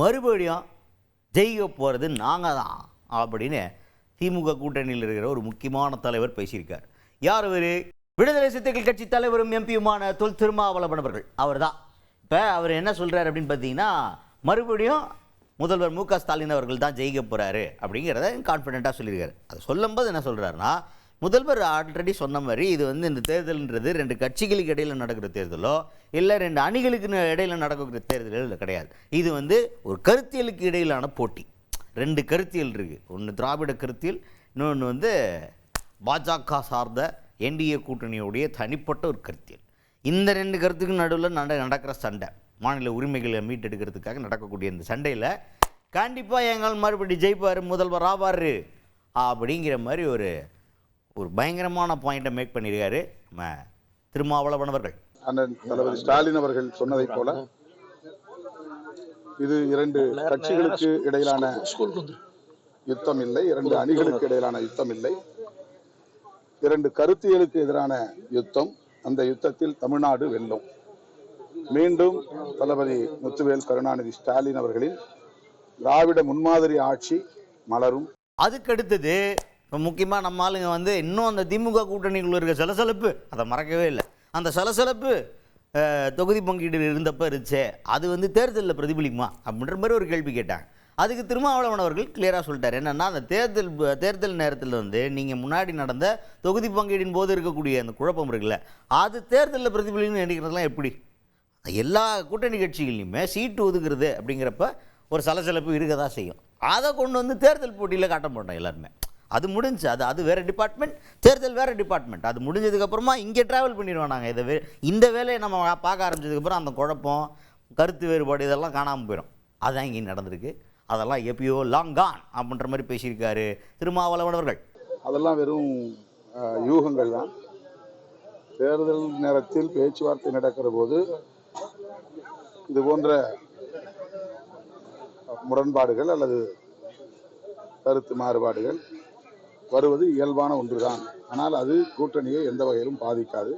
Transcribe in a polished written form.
மறுபடியும் ஜெயிக்க போகிறது நாங்கள் தான் அப்படின்னு திமுக கூட்டணியில் இருக்கிற ஒரு முக்கியமான தலைவர் பேசியிருக்கார். யார் அவர்? விடுதலை சிறுத்தைகள் கட்சி தலைவரும் எம்பியுமான தொல் திருமாவளவன் அவர்கள். அவர் தான் இப்போ அவர் என்ன சொல்கிறார் அப்படின்னு பார்த்தீங்கன்னா, மறுபடியும் முதல்வர் மு க ஸ்டாலின் அவர்கள் தான் ஜெயிக்க போகிறாரு அப்படிங்கிறத கான்ஃபிடென்ட்டாக சொல்லியிருக்காரு. அது சொல்லும்போது என்ன சொல்கிறாருன்னா, முதல்வர் ஆல்ரெடி சொன்ன மாதிரி இது இந்த தேர்தல்ன்றது 2 கட்சிகளுக்கு இடையில் நடக்கிற தேர்தலோ இல்லை 2 அணிகளுக்கு இடையில் நடக்கிற தேர்தல் கிடையாது. இது ஒரு கருத்தியலுக்கு இடையிலான போட்டி. 2 கருத்தியல் இருக்குது. ஒன்று திராவிட கருத்தியல், இன்னொன்று பாஜக சார்ந்த என்டிஏ கூட்டணியுடைய தனிப்பட்ட ஒரு கருத்தியல். இந்த 2 கருத்துக்கு நடுவில் நடக்கிற சண்டை, மாநில உரிமைகளை மீட்டெடுக்கிறதுக்காக நடக்கக்கூடிய இந்த சண்டையில் கண்டிப்பாக எங்கள் மறுபடி ஜெயிப்பார், முதல்வர் ஆவார் அப்படிங்கிற மாதிரி ஒரு பயங்கரமான பாயிண்ட்டை மேக் பண்ணியிருக்காரு நம்ம திருமாவளவன் அவர்கள். அண்ணன் தளபதி ஸ்டாலின் அவர்கள் சொன்னதை போல இது 2 கட்சிகளுக்கு இடையிலான யுத்தம் இல்லை, 2 அணிகளுக்கு இடையிலான யுத்தம் இல்லை, 2 கருத்தியலுக்கு எதிரான யுத்தம். அந்த யுத்தத்தில் தமிழ்நாடு வெல்லும். மீண்டும் தளபதி முத்துவேல் கருணாநிதி ஸ்டாலின் அவர்களின் திராவிட முன்மாதிரி ஆட்சி மலரும். அதுக்கடுத்தது முக்கியமாக நம்ம ஆளுங்க இன்னும் அந்த திமுக கூட்டணிக்குள்ள இருக்க சலசலப்பு அதை மறக்கவே இல்லை. அந்த சலசலப்பு தொகுதி பங்கீடு இருந்தப்போ இருந்துச்சே, அது தேர்தலில் பிரதிபலிக்குமா அப்படின்ற மாதிரி ஒரு கேள்வி கேட்டாங்க. அதுக்கு திருமாவளவன் அவர்கள் கிளியராக சொல்லிட்டார். என்னென்னா, அந்த தேர்தல் நேரத்தில் நீங்கள் முன்னாடி நடந்த தொகுதி பங்கீடின் போது இருக்கக்கூடிய அந்த குழப்பம் இருக்குல்ல, அது தேர்தலில் பிரதிபலிக்கணும்னு நினைக்கிறதுலாம் எப்படி? எல்லா கூட்டணி கட்சிகள்லையுமே சீட்டு ஒதுக்குறது அப்படிங்கிறப்ப ஒரு சலசலப்பு இருக்க தான் செய்யும். அதை கொண்டு தேர்தல் போட்டியில் காட்ட மாட்டோம் எல்லாருமே. அது முடிஞ்சு, அது வேறு டிபார்ட்மெண்ட், தேர்தல் வேறு டிபார்ட்மெண்ட். அது முடிஞ்சதுக்கப்புறமா இங்கே ட்ராவல் பண்ணிடுவோம் நாங்கள். இந்த வேலையை நம்ம பார்க்க ஆரம்பிச்சதுக்கப்புறம் அந்த குழப்பம், கருத்து வேறுபாடு இதெல்லாம் காணாமல் போயிடும். அதுதான் இங்கே நடந்திருக்கு. அதெல்லாம் எப்பயோ லாங் கான் அப்படின்ற மாதிரி பேசியிருக்காரு திருமாவளவன் அவர்கள். அதெல்லாம் வெறும் யூகங்கள் தான். தேர்தல் நேரத்தில் பேச்சுவார்த்தை நடக்கிற போது இது போன்ற முரண்பாடுகள் அல்லது கருத்து மாறுபாடுகள் வருவது இயல்பான ஒன்றுதான். ஆனால் அது கூட்டணியை எந்த வகையிலும் பாதிக்காது.